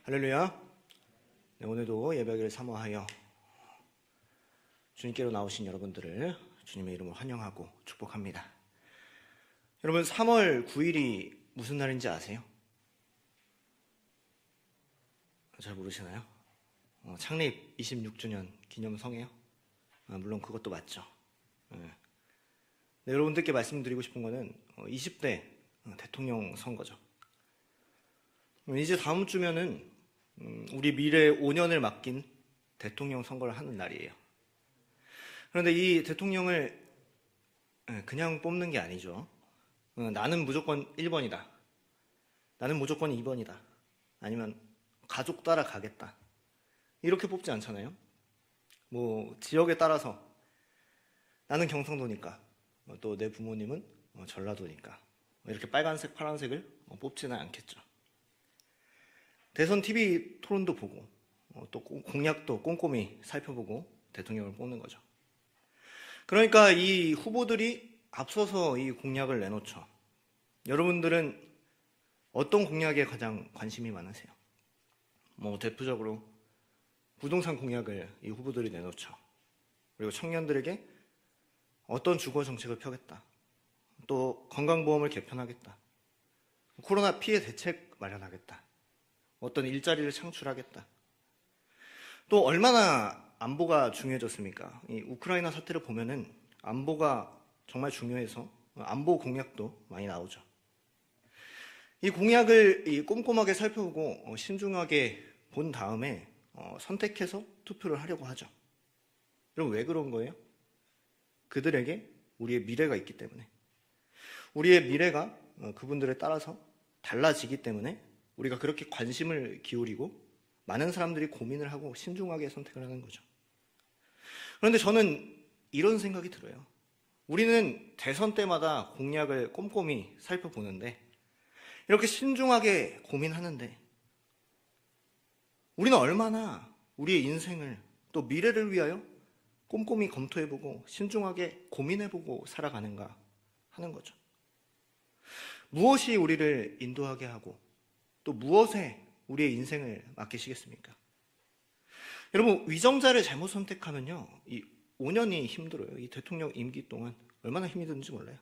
할렐루야. 네, 오늘도 예배를 사모하여 주님께로 나오신 여러분들을 주님의 이름으로 환영하고 축복합니다. 여러분, 3월 9일이 무슨 날인지 아세요? 잘 모르시나요? 창립 26주년 기념성이에요. 물론 그것도 맞죠. 네, 여러분들께 말씀드리고 싶은 거는 20대 대통령 선거죠. 이제 다음 주면은 우리 미래 5년을 맡긴 대통령 선거를 하는 날이에요. 그런데 이 대통령을 그냥 뽑는 게 아니죠. 나는 무조건 1번이다. 나는 무조건 2번이다. 아니면 가족 따라 가겠다. 이렇게 뽑지 않잖아요. 뭐 지역에 따라서 나는 경상도니까 또 내 부모님은 전라도니까 이렇게 빨간색, 파란색을 뽑지는 않겠죠. 대선 TV 토론도 보고 또 공약도 꼼꼼히 살펴보고 대통령을 뽑는 거죠. 그러니까 이 후보들이 앞서서 이 공약을 내놓죠. 여러분들은 어떤 공약에 가장 관심이 많으세요? 대표적으로 부동산 공약을 이 후보들이 내놓죠. 그리고 청년들에게 어떤 주거 정책을 펴겠다. 또 건강보험을 개편하겠다. 코로나 피해 대책 마련하겠다. 어떤 일자리를 창출하겠다. 또 얼마나 안보가 중요해졌습니까? 이 우크라이나 사태를 보면은 안보가 정말 중요해서 안보 공약도 많이 나오죠. 이 공약을 꼼꼼하게 살펴보고 신중하게 본 다음에 선택해서 투표를 하려고 하죠. 그럼 왜 그런 거예요? 그들에게 우리의 미래가 있기 때문에. 우리의 미래가 그분들에 따라서 달라지기 때문에 우리가 그렇게 관심을 기울이고 많은 사람들이 고민을 하고 신중하게 선택을 하는 거죠. 그런데 저는 이런 생각이 들어요. 우리는 대선 때마다 공약을 꼼꼼히 살펴보는데 이렇게 신중하게 고민하는데 우리는 얼마나 우리의 인생을 또 미래를 위하여 꼼꼼히 검토해보고 신중하게 고민해보고 살아가는가 하는 거죠. 무엇이 우리를 인도하게 하고 또 무엇에 우리의 인생을 맡기시겠습니까? 여러분, 위정자를 잘못 선택하면요, 이 5년이 힘들어요. 이 대통령 임기 동안 얼마나 힘이 드는지 몰라요.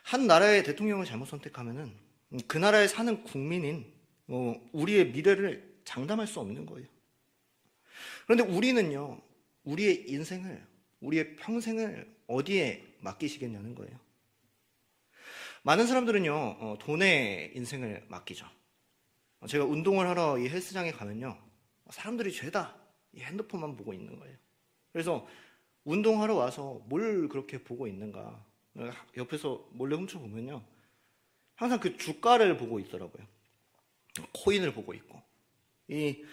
한 나라의 대통령을 잘못 선택하면은 그 나라에 사는 국민인 우리의 미래를 장담할 수 없는 거예요. 그런데 우리는요, 우리의 인생을, 우리의 평생을 어디에 맡기시겠냐는 거예요. 많은 사람들은요, 돈에 인생을 맡기죠. 제가 운동을 하러 이 헬스장에 가면요, 사람들이 죄다 이 핸드폰만 보고 있는 거예요. 그래서 운동하러 와서 뭘 그렇게 보고 있는가, 옆에서 몰래 훔쳐보면요, 항상 그 주가를 보고 있더라고요. 코인을 보고 있고. 이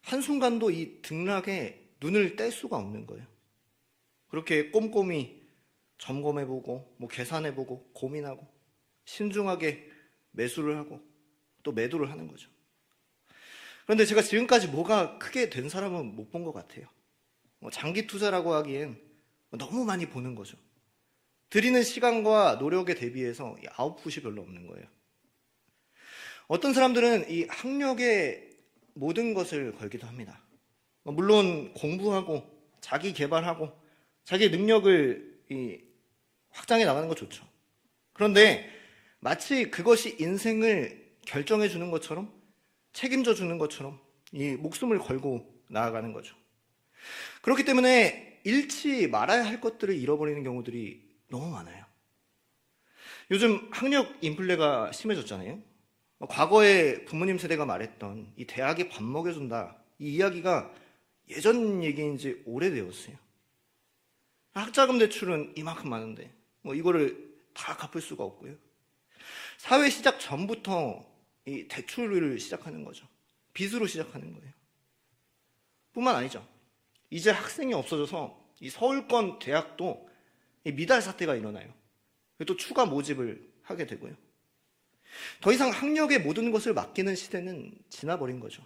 한순간도 이 등락에 눈을 뗄 수가 없는 거예요. 그렇게 꼼꼼히 점검해보고, 계산해보고, 고민하고, 신중하게 매수를 하고, 또 매도를 하는 거죠. 그런데 제가 지금까지 뭐가 크게 된 사람은 못 본 것 같아요. 장기 투자라고 하기엔 너무 많이 보는 거죠. 들이는 시간과 노력에 대비해서 이 아웃풋이 별로 없는 거예요. 어떤 사람들은 이 학력에 모든 것을 걸기도 합니다. 물론 공부하고 자기 개발하고 자기 능력을 확장해 나가는 거 좋죠. 그런데 마치 그것이 인생을 결정해 주는 것처럼, 책임져 주는 것처럼 이 목숨을 걸고 나아가는 거죠. 그렇기 때문에 잃지 말아야 할 것들을 잃어버리는 경우들이 너무 많아요. 요즘 학력 인플레가 심해졌잖아요. 과거에 부모님 세대가 말했던 이 대학이 밥 먹여준다, 이 이야기가 예전 얘기인지 오래되었어요. 학자금 대출은 이만큼 많은데 이거를 다 갚을 수가 없고요. 사회 시작 전부터 이 대출을 시작하는 거죠. 빚으로 시작하는 거예요. 뿐만 아니죠. 이제 학생이 없어져서 이 서울권 대학도 이 미달 사태가 일어나요. 또 추가 모집을 하게 되고요. 더 이상 학력에 모든 것을 맡기는 시대는 지나버린 거죠.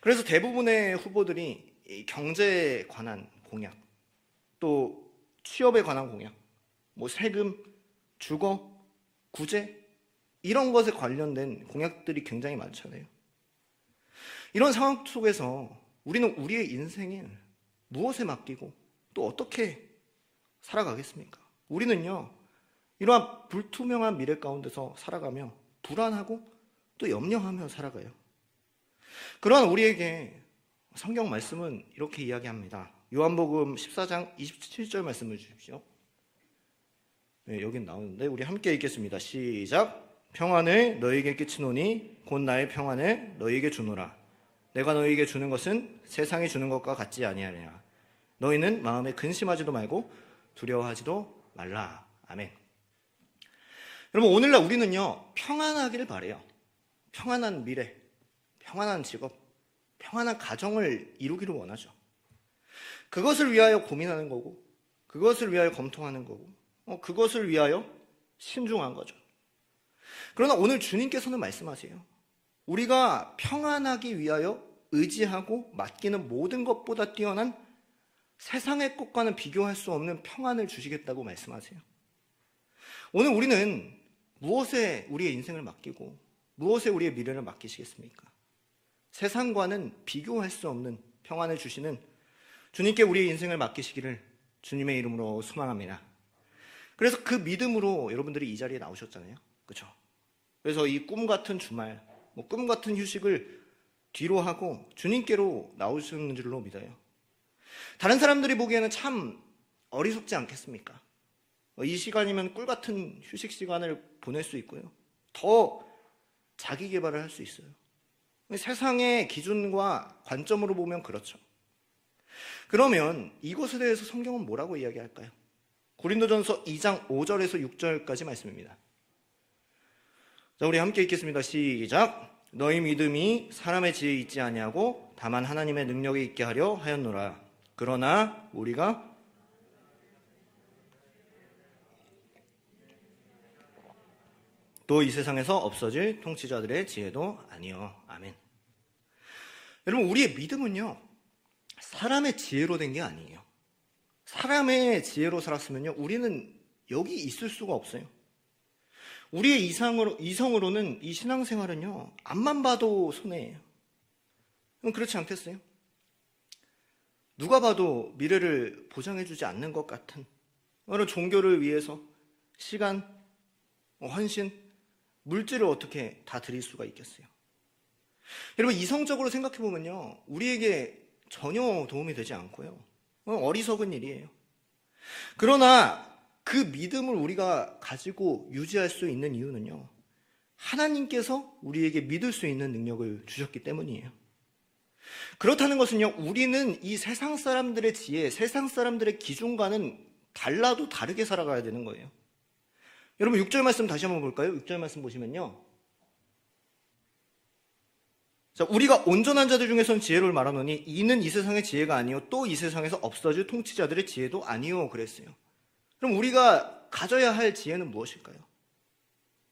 그래서 대부분의 후보들이 이 경제에 관한 공약, 또 취업에 관한 공약, 세금, 주거, 구제 이런 것에 관련된 공약들이 굉장히 많잖아요. 이런 상황 속에서 우리는 우리의 인생을 무엇에 맡기고 또 어떻게 살아가겠습니까? 우리는요, 이러한 불투명한 미래 가운데서 살아가며 불안하고 또 염려하며 살아가요. 그러한 우리에게 성경 말씀은 이렇게 이야기합니다. 요한복음 14장 27절 말씀을 주십시오. 네, 여긴 나오는데 우리 함께 읽겠습니다. 시작. 평안을 너희에게 끼치노니 곧 나의 평안을 너희에게 주노라. 내가 너희에게 주는 것은 세상이 주는 것과 같지 아니하리라. 너희는 마음에 근심하지도 말고 두려워하지도 말라. 아멘. 여러분, 오늘날 우리는요, 평안하기를 바래요. 평안한 미래, 평안한 직업, 평안한 가정을 이루기를 원하죠. 그것을 위하여 고민하는 거고, 그것을 위하여 검토하는 거고, 그것을 위하여 신중한 거죠. 그러나 오늘 주님께서는 말씀하세요. 우리가 평안하기 위하여 의지하고 맡기는 모든 것보다 뛰어난 세상의 것과는 비교할 수 없는 평안을 주시겠다고 말씀하세요. 오늘 우리는 무엇에 우리의 인생을 맡기고 무엇에 우리의 미래를 맡기시겠습니까? 세상과는 비교할 수 없는 평안을 주시는 주님께 우리의 인생을 맡기시기를 주님의 이름으로 소망합니다. 그래서 그 믿음으로 여러분들이 이 자리에 나오셨잖아요. 그렇죠? 그래서 이 꿈 같은 주말, 꿈 같은 휴식을 뒤로 하고 주님께로 나오시는 줄로 믿어요. 다른 사람들이 보기에는 참 어리석지 않겠습니까? 이 시간이면 꿀 같은 휴식 시간을 보낼 수 있고요. 더 자기 개발을 할 수 있어요. 세상의 기준과 관점으로 보면 그렇죠. 그러면 이것에 대해서 성경은 뭐라고 이야기할까요? 고린도전서 2장 5절에서 6절까지 말씀입니다. 자, 우리 함께 읽겠습니다. 시작. 너희 믿음이 사람의 지혜에 있지 아니하고 다만 하나님의 능력에 있게 하려 하였노라. 그러나 우리가 또 이 세상에서 없어질 통치자들의 지혜도 아니요. 아멘. 여러분, 우리의 믿음은요, 사람의 지혜로 된 게 아니에요. 사람의 지혜로 살았으면요, 우리는 여기 있을 수가 없어요. 우리의 이성으로는 이 신앙생활은요, 앞만 봐도 손해예요. 그렇지 않겠어요? 누가 봐도 미래를 보장해주지 않는 것 같은 여러 종교를 위해서 시간, 헌신, 물질을 어떻게 다 드릴 수가 있겠어요? 여러분, 이성적으로 생각해보면요, 우리에게 전혀 도움이 되지 않고요, 어리석은 일이에요. 그러나 그 믿음을 우리가 가지고 유지할 수 있는 이유는요, 하나님께서 우리에게 믿을 수 있는 능력을 주셨기 때문이에요. 그렇다는 것은요, 우리는 이 세상 사람들의 지혜, 세상 사람들의 기준과는 달라도 다르게 살아가야 되는 거예요. 여러분, 6절 말씀 다시 한번 볼까요? 6절 말씀 보시면요, 자, 우리가 온전한 자들 중에서는 지혜를 말하노니 이는 이 세상의 지혜가 아니요 또 이 세상에서 없어질 통치자들의 지혜도 아니요 그랬어요. 그럼 우리가 가져야 할 지혜는 무엇일까요?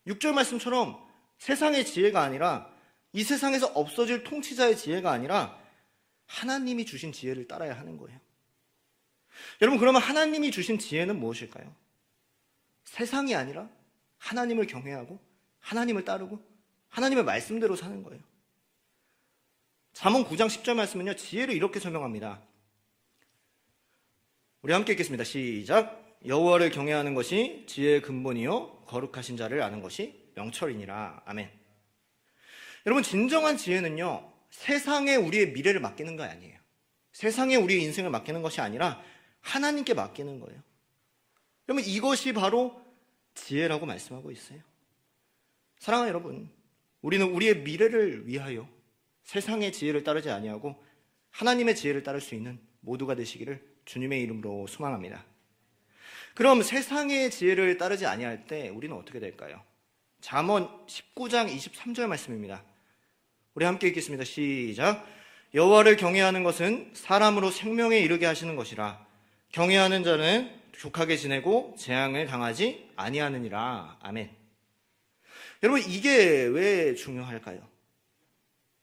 6절 말씀처럼 세상의 지혜가 아니라 이 세상에서 없어질 통치자의 지혜가 아니라 하나님이 주신 지혜를 따라야 하는 거예요. 여러분, 그러면 하나님이 주신 지혜는 무엇일까요? 세상이 아니라 하나님을 경외하고 하나님을 따르고 하나님의 말씀대로 사는 거예요. 잠언 9장 10절 말씀은요, 지혜를 이렇게 설명합니다. 우리 함께 읽겠습니다. 시작. 여호와를 경외하는 것이 지혜의 근본이요 거룩하신 자를 아는 것이 명철이니라. 아멘. 여러분, 진정한 지혜는요, 세상에 우리의 미래를 맡기는 거 아니에요. 세상에 우리의 인생을 맡기는 것이 아니라 하나님께 맡기는 거예요. 그러면 이것이 바로 지혜라고 말씀하고 있어요. 사랑하는 여러분, 우리는 우리의 미래를 위하여 세상의 지혜를 따르지 아니하고 하나님의 지혜를 따를 수 있는 모두가 되시기를 주님의 이름으로 소망합니다. 그럼 세상의 지혜를 따르지 아니할 때 우리는 어떻게 될까요? 잠언 19장 23절 말씀입니다. 우리 함께 읽겠습니다. 시작. 여호와를 경외하는 것은 사람으로 생명에 이르게 하시는 것이라. 경외하는 자는 족하게 지내고 재앙을 당하지 아니하느니라. 아멘. 여러분, 이게 왜 중요할까요?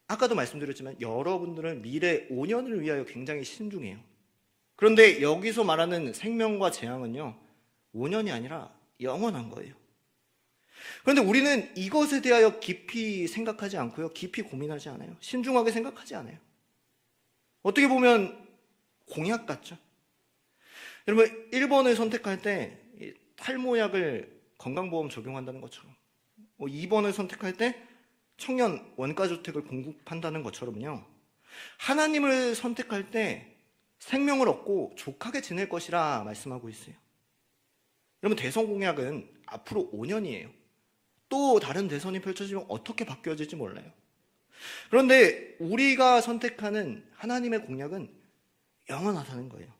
아까도 말씀드렸지만 여러분들은 미래 5년을 위하여 굉장히 신중해요. 그런데 여기서 말하는 생명과 재앙은요, 5년이 아니라 영원한 거예요. 그런데 우리는 이것에 대하여 깊이 생각하지 않고요. 깊이 고민하지 않아요. 신중하게 생각하지 않아요. 어떻게 보면 공약 같죠. 여러분 1번을 선택할 때 탈모약을 건강보험 적용한다는 것처럼 2번을 선택할 때 청년 원가주택을 공급한다는 것처럼요. 하나님을 선택할 때 생명을 얻고 족하게 지낼 것이라 말씀하고 있어요. 여러분 대선 공약은 앞으로 5년이에요. 또 다른 대선이 펼쳐지면 어떻게 바뀌어질지 몰라요. 그런데 우리가 선택하는 하나님의 공약은 영원하다는 거예요.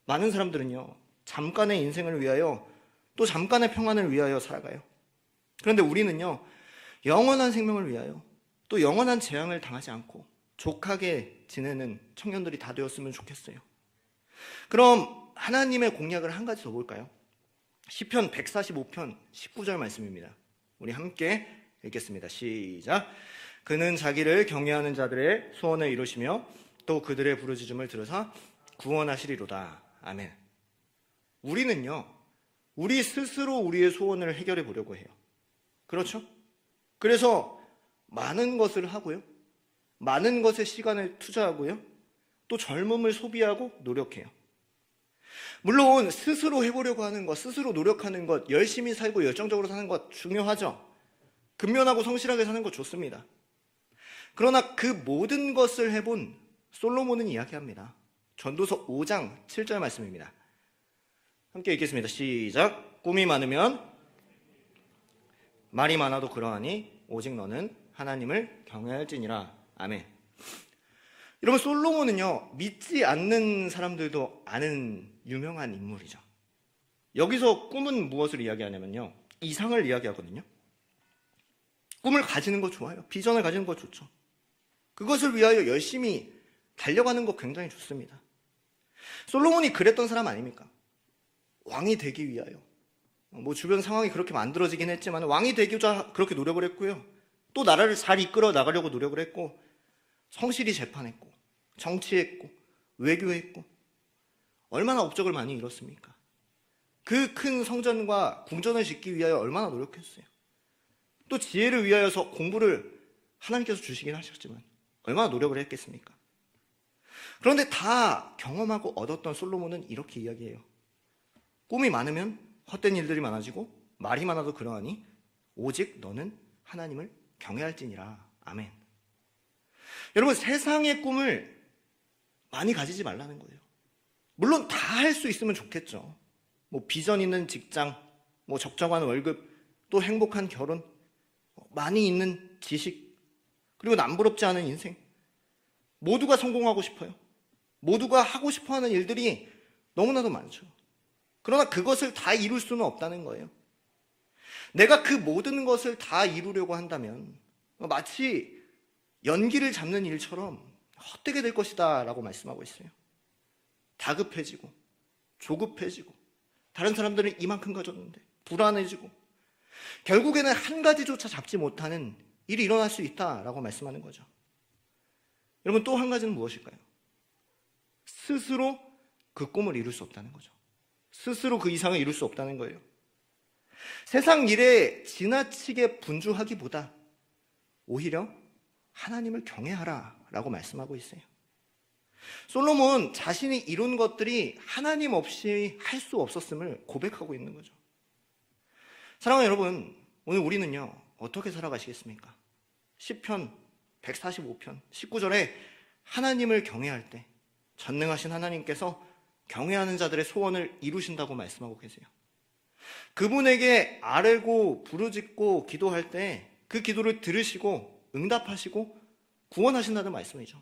많은 사람들은요, 잠깐의 인생을 위하여 또 잠깐의 평안을 위하여 살아가요. 그런데 우리는요, 영원한 생명을 위하여 또 영원한 재앙을 당하지 않고 족하게 지내는 청년들이 다 되었으면 좋겠어요. 그럼 하나님의 공약을 한 가지 더 볼까요? 시편 145편 19절 말씀입니다. 우리 함께 읽겠습니다. 시작. 그는 자기를 경외하는 자들의 소원을 이루시며 또 그들의 부르짖음을 들으사 구원하시리로다. 아멘. 우리는요, 우리 스스로 우리의 소원을 해결해 보려고 해요. 그렇죠? 그래서 많은 것을 하고요, 많은 것에 시간을 투자하고요, 또 젊음을 소비하고 노력해요. 물론 스스로 해보려고 하는 것, 스스로 노력하는 것, 열심히 살고 열정적으로 사는 것 중요하죠. 근면하고 성실하게 사는 것 좋습니다. 그러나 그 모든 것을 해본 솔로몬은 이야기합니다. 전도서 5장 7절 말씀입니다. 함께 읽겠습니다. 시작. 꿈이 많으면 말이 많아도 그러하니 오직 너는 하나님을 경외할지니라. 아멘. 여러분 솔로몬은요, 믿지 않는 사람들도 아는 유명한 인물이죠. 여기서 꿈은 무엇을 이야기하냐면요, 이상을 이야기하거든요. 꿈을 가지는 거 좋아요. 비전을 가지는 거 좋죠. 그것을 위하여 열심히 달려가는 거 굉장히 좋습니다. 솔로몬이 그랬던 사람 아닙니까? 왕이 되기 위하여 주변 상황이 그렇게 만들어지긴 했지만 왕이 되고자 그렇게 노력을 했고요, 또 나라를 잘 이끌어 나가려고 노력을 했고, 성실히 재판했고, 정치했고, 외교했고, 얼마나 업적을 많이 이뤘습니까? 그 큰 성전과 궁전을 짓기 위하여 얼마나 노력했어요. 또 지혜를 위하여서 공부를 하나님께서 주시긴 하셨지만 얼마나 노력을 했겠습니까? 그런데 다 경험하고 얻었던 솔로몬은 이렇게 이야기해요. 꿈이 많으면 헛된 일들이 많아지고 말이 많아도 그러하니 오직 너는 하나님을 경외할지니라. 아멘. 여러분 세상의 꿈을 많이 가지지 말라는 거예요. 물론 다 할 수 있으면 좋겠죠. 비전 있는 직장, 적정한 월급, 또 행복한 결혼, 많이 있는 지식, 그리고 남부럽지 않은 인생. 모두가 성공하고 싶어요. 모두가 하고 싶어하는 일들이 너무나도 많죠. 그러나 그것을 다 이룰 수는 없다는 거예요. 내가 그 모든 것을 다 이루려고 한다면 마치 연기를 잡는 일처럼 헛되게 될 것이다 라고 말씀하고 있어요. 다급해지고 조급해지고, 다른 사람들은 이만큼 가졌는데 불안해지고, 결국에는 한 가지조차 잡지 못하는 일이 일어날 수 있다라고 말씀하는 거죠. 여러분 또 한 가지는 무엇일까요? 스스로 그 꿈을 이룰 수 없다는 거죠. 스스로 그 이상을 이룰 수 없다는 거예요. 세상 일에 지나치게 분주하기보다 오히려 하나님을 경외하라 라고 말씀하고 있어요. 솔로몬 자신이 이룬 것들이 하나님 없이 할 수 없었음을 고백하고 있는 거죠. 사랑하는 여러분, 오늘 우리는요 어떻게 살아가시겠습니까? 시편 145편 19절에 하나님을 경외할 때 전능하신 하나님께서 경외하는 자들의 소원을 이루신다고 말씀하고 계세요. 그분에게 아뢰고 부르짖고 기도할 때 그 기도를 들으시고 응답하시고 구원하신다는 말씀이죠.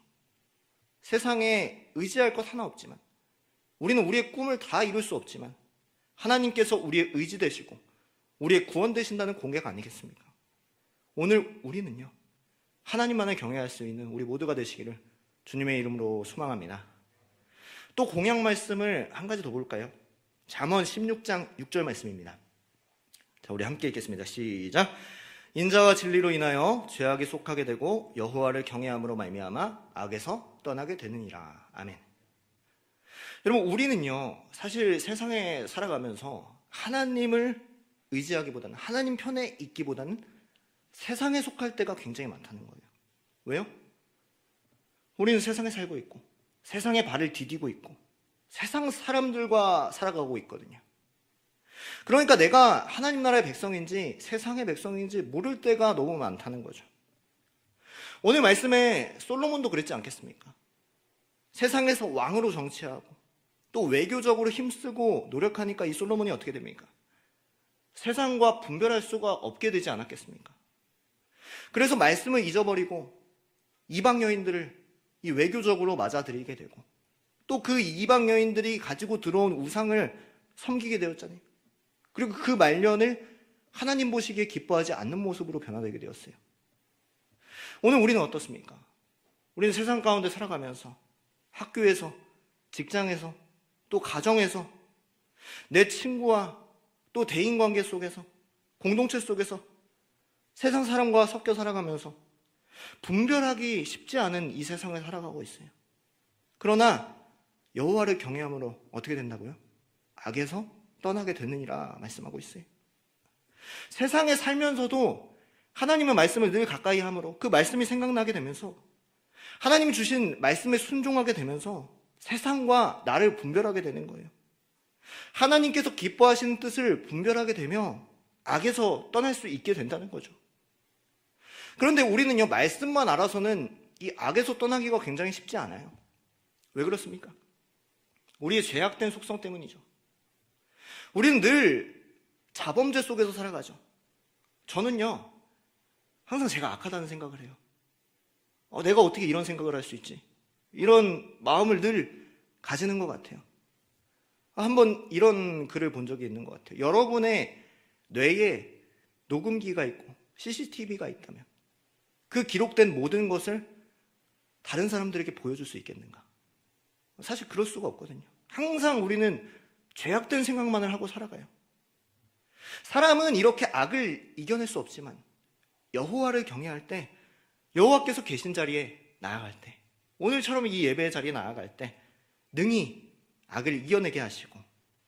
세상에 의지할 것 하나 없지만, 우리는 우리의 꿈을 다 이룰 수 없지만 하나님께서 우리의 의지 되시고 우리의 구원 되신다는 공약 아니겠습니까? 오늘 우리는요 하나님만을 경외할 수 있는 우리 모두가 되시기를 주님의 이름으로 소망합니다. 또 공약 말씀을 한 가지 더 볼까요? 잠언 16장 6절 말씀입니다. 자, 우리 함께 읽겠습니다. 시작. 인자와 진리로 인하여 죄악에 속하게 되고 여호와를 경외함으로 말미암아 악에서 떠나게 되느니라. 아멘. 여러분 우리는요 사실 세상에 살아가면서 하나님을 의지하기보다는, 하나님 편에 있기보다는 세상에 속할 때가 굉장히 많다는 거예요. 왜요? 우리는 세상에 살고 있고 세상에 발을 디디고 있고 세상 사람들과 살아가고 있거든요. 그러니까 내가 하나님 나라의 백성인지 세상의 백성인지 모를 때가 너무 많다는 거죠. 오늘 말씀에 솔로몬도 그랬지 않겠습니까? 세상에서 왕으로 정치하고 또 외교적으로 힘쓰고 노력하니까 이 솔로몬이 어떻게 됩니까? 세상과 분별할 수가 없게 되지 않았겠습니까? 그래서 말씀을 잊어버리고 이방 여인들을 이 외교적으로 맞아들이게 되고 또 그 이방 여인들이 가지고 들어온 우상을 섬기게 되었잖아요. 그리고 그 말년을 하나님 보시기에 기뻐하지 않는 모습으로 변화되게 되었어요. 오늘 우리는 어떻습니까? 우리는 세상 가운데 살아가면서 학교에서, 직장에서, 또 가정에서, 내 친구와 또 대인관계 속에서, 공동체 속에서 세상 사람과 섞여 살아가면서 분별하기 쉽지 않은 이 세상을 살아가고 있어요. 그러나 여호와를 경외함으로 어떻게 된다고요? 악에서 떠나게 되느니라 말씀하고 있어요. 세상에 살면서도 하나님의 말씀을 늘 가까이 함으로 그 말씀이 생각나게 되면서 하나님이 주신 말씀에 순종하게 되면서 세상과 나를 분별하게 되는 거예요. 하나님께서 기뻐하시는 뜻을 분별하게 되며 악에서 떠날 수 있게 된다는 거죠. 그런데 우리는요, 말씀만 알아서는 이 악에서 떠나기가 굉장히 쉽지 않아요. 왜 그렇습니까? 우리의 죄악된 속성 때문이죠. 우리는 늘 자범죄 속에서 살아가죠. 저는요, 항상 제가 악하다는 생각을 해요. 내가 어떻게 이런 생각을 할 수 있지? 이런 마음을 늘 가지는 것 같아요. 한번 이런 글을 본 적이 있는 것 같아요. 여러분의 뇌에 녹음기가 있고 CCTV가 있다면 그 기록된 모든 것을 다른 사람들에게 보여줄 수 있겠는가? 사실 그럴 수가 없거든요. 항상 우리는 죄악된 생각만을 하고 살아가요. 사람은 이렇게 악을 이겨낼 수 없지만 여호와를 경외할 때, 여호와께서 계신 자리에 나아갈 때, 오늘처럼 이 예배의 자리에 나아갈 때 능히 악을 이겨내게 하시고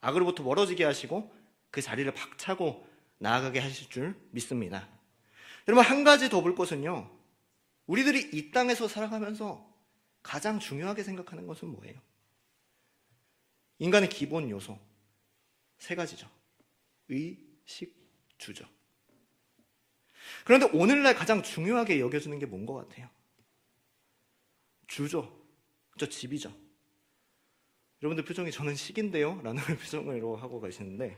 악으로부터 멀어지게 하시고 그 자리를 박차고 나아가게 하실 줄 믿습니다. 여러분, 한 가지 더 볼 것은요, 우리들이 이 땅에서 살아가면서 가장 중요하게 생각하는 것은 뭐예요? 인간의 기본 요소 세 가지죠. 의, 식, 주죠. 그런데 오늘날 가장 중요하게 여겨지는 게 뭔 것 같아요? 주죠. 저 집이죠. 여러분들 표정이 저는 식인데요? 라는 표정으로 하고 가시는데,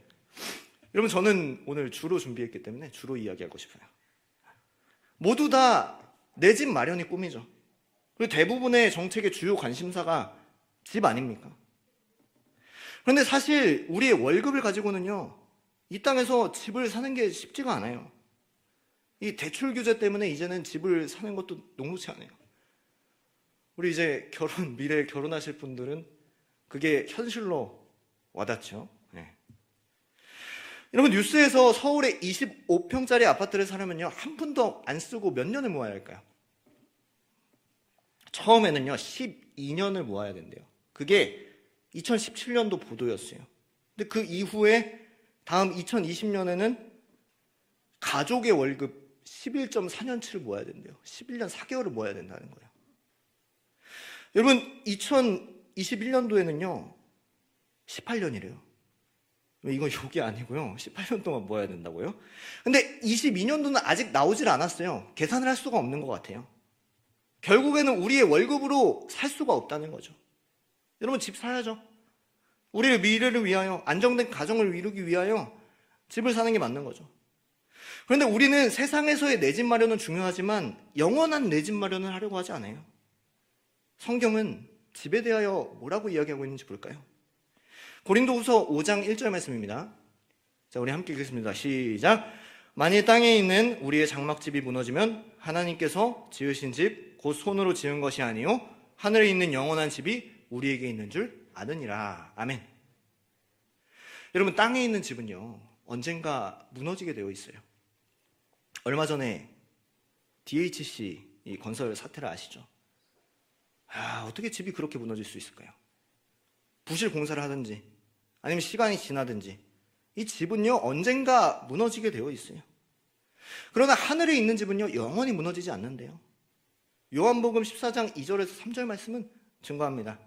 여러분, 저는 오늘 주로 준비했기 때문에 주로 이야기하고 싶어요. 모두 다 내 집 마련이 꿈이죠. 그리고 대부분의 정책의 주요 관심사가 집 아닙니까? 그런데 사실 우리의 월급을 가지고는요, 이 땅에서 집을 사는 게 쉽지가 않아요. 이 대출 규제 때문에 이제는 집을 사는 것도 녹록지 않아요. 우리 이제 미래에 결혼하실 분들은 그게 현실로 와닿죠. 네. 여러분, 뉴스에서 서울에 25평짜리 아파트를 사려면요, 한 푼도 안 쓰고 몇 년을 모아야 할까요? 처음에는요, 12년을 모아야 된대요. 그게 2017년도 보도였어요. 근데 그 이후에 다음 2020년에는 가족의 월급 11.4년치를 모아야 된대요. 11년 4개월을 모아야 된다는 거예요. 여러분, 2021년도에는요 18년이래요. 이건 욕이 아니고요, 18년 동안 모아야 된다고요? 근데 22년도는 아직 나오질 않았어요. 계산을 할 수가 없는 것 같아요. 결국에는 우리의 월급으로 살 수가 없다는 거죠. 여러분, 집 사야죠. 우리의 미래를 위하여, 안정된 가정을 이루기 위하여 집을 사는 게 맞는 거죠. 그런데 우리는 세상에서의 내 집 마련은 중요하지만 영원한 내 집 마련을 하려고 하지 않아요. 성경은 집에 대하여 뭐라고 이야기하고 있는지 볼까요? 고린도후서 5장 1절 말씀입니다. 자, 우리 함께 읽겠습니다. 시작. 만일 땅에 있는 우리의 장막집이 무너지면 하나님께서 지으신 집 곧 손으로 지은 것이 아니요 하늘에 있는 영원한 집이 우리에게 있는 줄 아느니라. 아멘. 여러분, 땅에 있는 집은요 언젠가 무너지게 되어 있어요. 얼마 전에 DHC 이 건설 사태를 아시죠? 어떻게 집이 그렇게 무너질 수 있을까요? 부실 공사를 하든지 아니면 시간이 지나든지 이 집은요, 언젠가 무너지게 되어 있어요. 그러나 하늘에 있는 집은요, 영원히 무너지지 않는데요. 요한복음 14장 2절에서 3절 말씀은 증거합니다.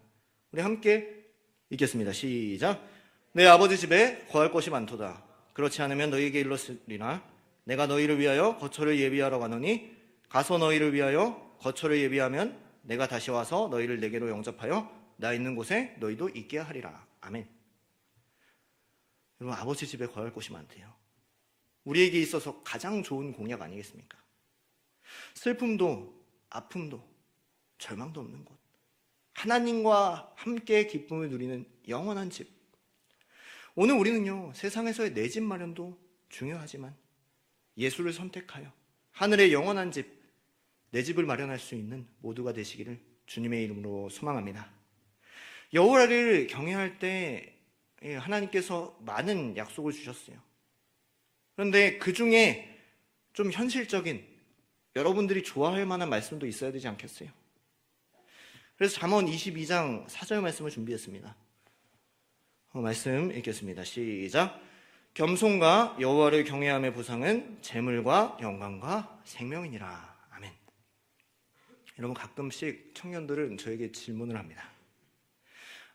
우리 함께 읽겠습니다. 시작. 내 아버지 집에 거할 것이 많도다. 그렇지 않으면 너희에게 일렀으리나 내가 너희를 위하여 거처를 예비하러 가노니 가서 너희를 위하여 거처를 예비하면 내가 다시 와서 너희를 내게로 영접하여 나 있는 곳에 너희도 있게 하리라. 아멘. 여러분, 아버지 집에 거할 곳이 많대요. 우리에게 있어서 가장 좋은 공약 아니겠습니까? 슬픔도 아픔도 절망도 없는 곳, 하나님과 함께 기쁨을 누리는 영원한 집. 오늘 우리는요, 세상에서의 내 집 마련도 중요하지만 예수를 선택하여 하늘의 영원한 집, 내 집을 마련할 수 있는 모두가 되시기를 주님의 이름으로 소망합니다. 여호와를 경외할 때 하나님께서 많은 약속을 주셨어요. 그런데 그 중에 좀 현실적인, 여러분들이 좋아할 만한 말씀도 있어야 되지 않겠어요? 그래서 잠언 22장 4절 말씀을 준비했습니다. 말씀 읽겠습니다. 시작. 겸손과 여호와를 경외함의 보상은 재물과 영광과 생명이니라. 아멘. 여러분, 가끔씩 청년들은 저에게 질문을 합니다.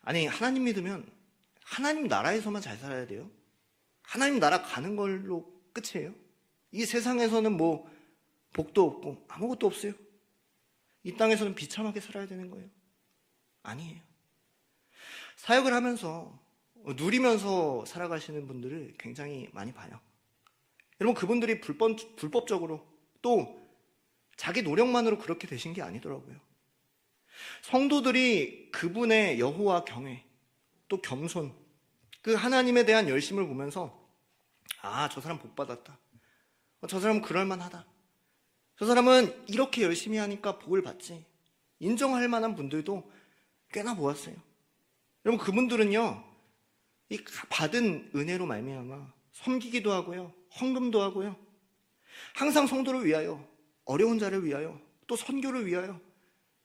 아니, 하나님 믿으면 하나님 나라에서만 잘 살아야 돼요? 하나님 나라 가는 걸로 끝이에요? 이 세상에서는 뭐 복도 없고 아무것도 없어요? 이 땅에서는 비참하게 살아야 되는 거예요? 아니에요. 사역을 하면서 누리면서 살아가시는 분들을 굉장히 많이 봐요. 여러분, 그분들이 불법적으로 또 자기 노력만으로 그렇게 되신 게 아니더라고요. 성도들이 그분의 여호와 경외, 또 겸손, 그 하나님에 대한 열심을 보면서 아, 저 사람 복 받았다. 저 사람은 그럴만하다. 저 사람은 이렇게 열심히 하니까 복을 받지. 인정할 만한 분들도 꽤나 모았어요. 여러분, 그분들은요, 이 받은 은혜로 말미암아 섬기기도 하고요, 헌금도 하고요, 항상 성도를 위하여, 어려운 자를 위하여, 또 선교를 위하여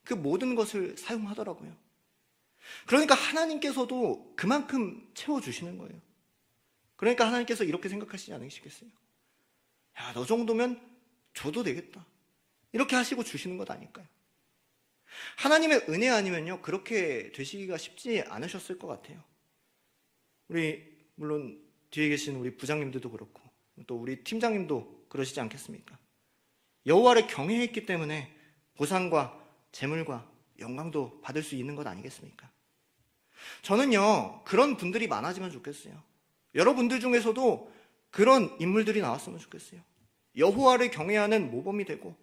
그 모든 것을 사용하더라고요. 그러니까 하나님께서도 그만큼 채워주시는 거예요. 그러니까 하나님께서 이렇게 생각하시지 않으시겠어요? 야, 너 정도면 줘도 되겠다. 이렇게 하시고 주시는 것 아닐까요? 하나님의 은혜 아니면요, 그렇게 되시기가 쉽지 않으셨을 것 같아요. 물론 뒤에 계신 우리 부장님들도 그렇고 또 우리 팀장님도 그러시지 않겠습니까? 여호와를 경외했기 때문에 보상과 재물과 영광도 받을 수 있는 것 아니겠습니까? 저는요, 그런 분들이 많아지면 좋겠어요. 여러분들 중에서도 그런 인물들이 나왔으면 좋겠어요. 여호와를 경외하는 모범이 되고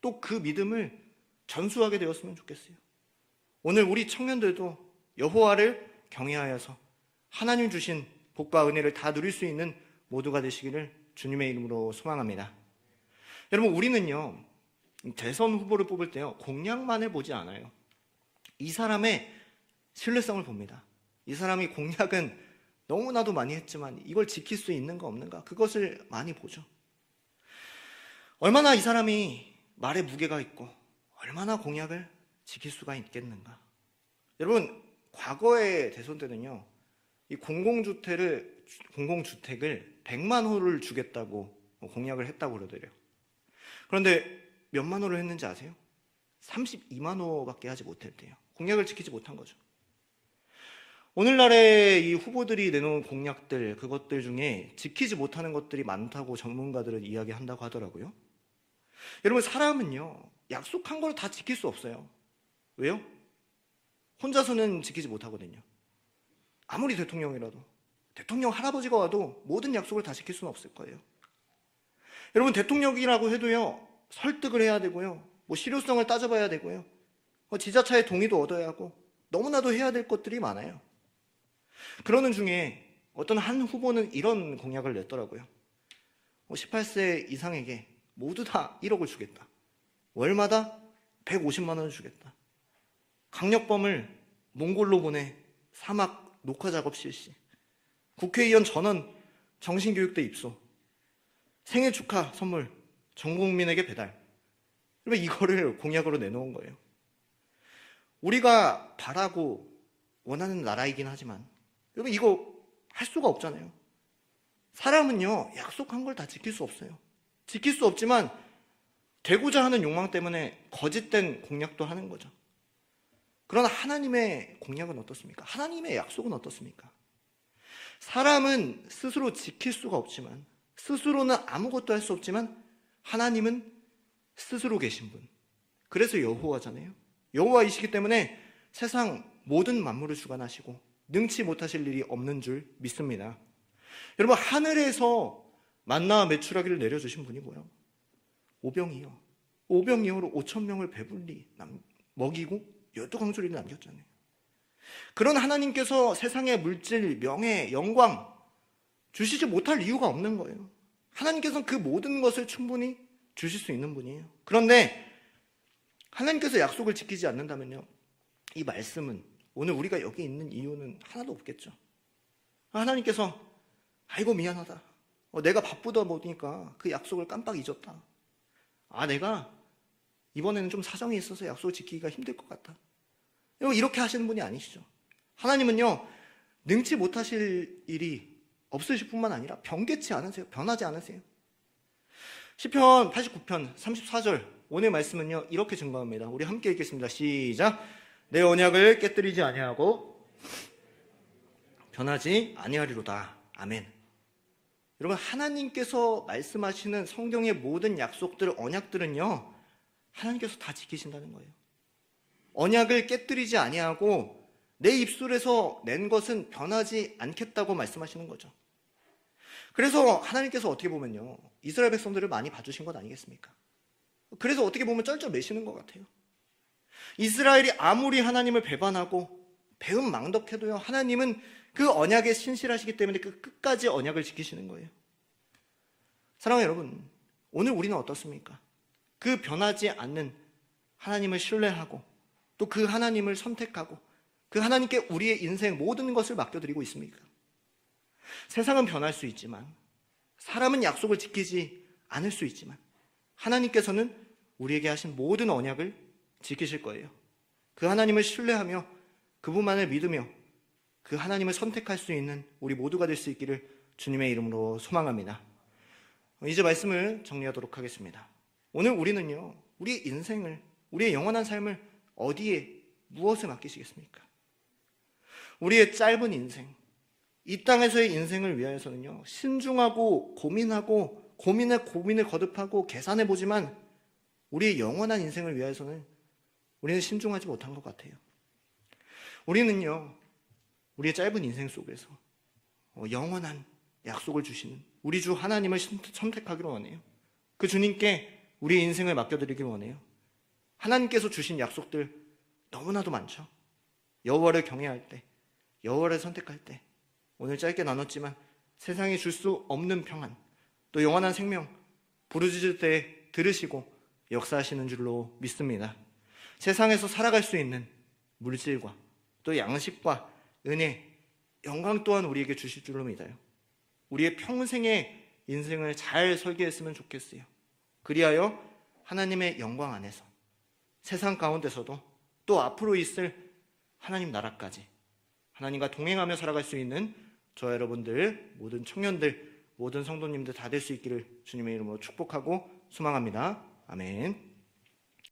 또 그 믿음을 전수하게 되었으면 좋겠어요. 오늘 우리 청년들도 여호와를 경외하여서 하나님 주신 복과 은혜를 다 누릴 수 있는 모두가 되시기를 주님의 이름으로 소망합니다. 여러분, 우리는요, 대선 후보를 뽑을 때요, 공약만을 보지 않아요. 이 사람의 신뢰성을 봅니다. 이 사람이 공약은 너무나도 많이 했지만 이걸 지킬 수 있는가 없는가, 그것을 많이 보죠. 얼마나 이 사람이 말에 무게가 있고 얼마나 공약을 지킬 수가 있겠는가. 여러분, 과거의 대선 때는요, 이 공공주택을 100만 호를 주겠다고 공약을 했다고 그러더래요. 그런데 몇만 호를 했는지 아세요? 32만 호밖에 하지 못했대요. 공약을 지키지 못한 거죠. 오늘날의 이 후보들이 내놓은 공약들, 그것들 중에 지키지 못하는 것들이 많다고 전문가들은 이야기한다고 하더라고요. 여러분, 사람은요, 약속한 걸 다 지킬 수 없어요. 왜요? 혼자서는 지키지 못하거든요. 아무리 대통령이라도, 대통령 할아버지가 와도 모든 약속을 다 지킬 수는 없을 거예요. 여러분, 대통령이라고 해도요, 설득을 해야 되고요, 뭐 실효성을 따져봐야 되고요, 지자체의 동의도 얻어야 하고, 너무나도 해야 될 것들이 많아요. 그러는 중에 어떤 한 후보는 이런 공약을 냈더라고요. 18세 이상에게 모두 다 1억을 주겠다. 월마다 150만 원을 주겠다. 강력범을 몽골로 보내 사막 녹화 작업 실시. 국회의원 전원 정신교육대 입소. 생일 축하 선물 전 국민에게 배달. 이거를 공약으로 내놓은 거예요. 우리가 바라고 원하는 나라이긴 하지만 여러분, 이거 할 수가 없잖아요. 사람은요, 약속한 걸 다 지킬 수 없어요. 지킬 수 없지만 되고자 하는 욕망 때문에 거짓된 공약도 하는 거죠. 그러나 하나님의 공약은 어떻습니까? 하나님의 약속은 어떻습니까? 사람은 스스로 지킬 수가 없지만, 스스로는 아무것도 할 수 없지만 하나님은 스스로 계신 분. 그래서 여호와잖아요. 여호와이시기 때문에 세상 모든 만물을 주관하시고 능치 못하실 일이 없는 줄 믿습니다. 여러분, 하늘에서 만나와 메추라기를 내려주신 분이 뭐예요? 오병이요. 오병이어로 5,000명을 배불리 먹이고 12광주리를 남겼잖아요. 그런 하나님께서 세상의 물질, 명예, 영광 주시지 못할 이유가 없는 거예요. 하나님께서는 그 모든 것을 충분히 주실 수 있는 분이에요. 그런데 하나님께서 약속을 지키지 않는다면요, 이 말씀은, 오늘 우리가 여기 있는 이유는 하나도 없겠죠. 하나님께서 아이고 미안하다, 내가 바쁘다 보니까 그 약속을 깜빡 잊었다, 내가 이번에는 좀 사정이 있어서 약속을 지키기가 힘들 것 같다, 이렇게 하시는 분이 아니시죠. 하나님은요, 능치 못하실 일이 없으실 뿐만 아니라 변개치 않으세요. 변하지 않으세요. 시편 89편 34절 오늘 말씀은요, 이렇게 증거합니다. 우리 함께 읽겠습니다. 시작. 내 언약을 깨뜨리지 아니하고 변하지 아니하리로다. 아멘. 여러분, 하나님께서 말씀하시는 성경의 모든 약속들, 언약들은요, 하나님께서 다 지키신다는 거예요. 언약을 깨뜨리지 아니하고 내 입술에서 낸 것은 변하지 않겠다고 말씀하시는 거죠. 그래서 하나님께서 어떻게 보면요, 이스라엘 백성들을 많이 봐주신 것 아니겠습니까? 그래서 어떻게 보면 쩔쩔매시는 것 같아요. 이스라엘이 아무리 하나님을 배반하고 배은망덕해도요, 하나님은 그 언약에 신실하시기 때문에 그 끝까지 언약을 지키시는 거예요. 사랑하는 여러분, 오늘 우리는 어떻습니까? 그 변하지 않는 하나님을 신뢰하고 또 그 하나님을 선택하고 그 하나님께 우리의 인생 모든 것을 맡겨드리고 있습니까? 세상은 변할 수 있지만, 사람은 약속을 지키지 않을 수 있지만 하나님께서는 우리에게 하신 모든 언약을 지키실 거예요. 그 하나님을 신뢰하며 그분만을 믿으며 그 하나님을 선택할 수 있는 우리 모두가 될 수 있기를 주님의 이름으로 소망합니다. 이제 말씀을 정리하도록 하겠습니다. 오늘 우리는요, 우리의 인생을, 우리의 영원한 삶을 어디에, 무엇에 맡기시겠습니까? 우리의 짧은 인생, 이 땅에서의 인생을 위하여서는요, 신중하고 고민하고 고민을 거듭하고 계산해보지만 우리의 영원한 인생을 위하여서는 우리는 신중하지 못한 것 같아요. 우리는요, 우리의 짧은 인생 속에서 영원한 약속을 주시는 우리 주 하나님을 선택하기를 원해요. 그 주님께 우리의 인생을 맡겨드리길 원해요. 하나님께서 주신 약속들 너무나도 많죠. 여호와를 경외할 때, 여호와를 선택할 때, 오늘 짧게 나눴지만 세상에 줄 수 없는 평안, 또 영원한 생명, 부르짖을 때 들으시고 역사하시는 줄로 믿습니다. 세상에서 살아갈 수 있는 물질과 또 양식과 은혜, 영광 또한 우리에게 주실 줄로 믿어요. 우리의 평생의 인생을 잘 설계했으면 좋겠어요. 그리하여 하나님의 영광 안에서 세상 가운데서도 또 앞으로 있을 하나님 나라까지 하나님과 동행하며 살아갈 수 있는 저 여러분들, 모든 청년들, 모든 성도님들 다 될 수 있기를 주님의 이름으로 축복하고 소망합니다. 아멘.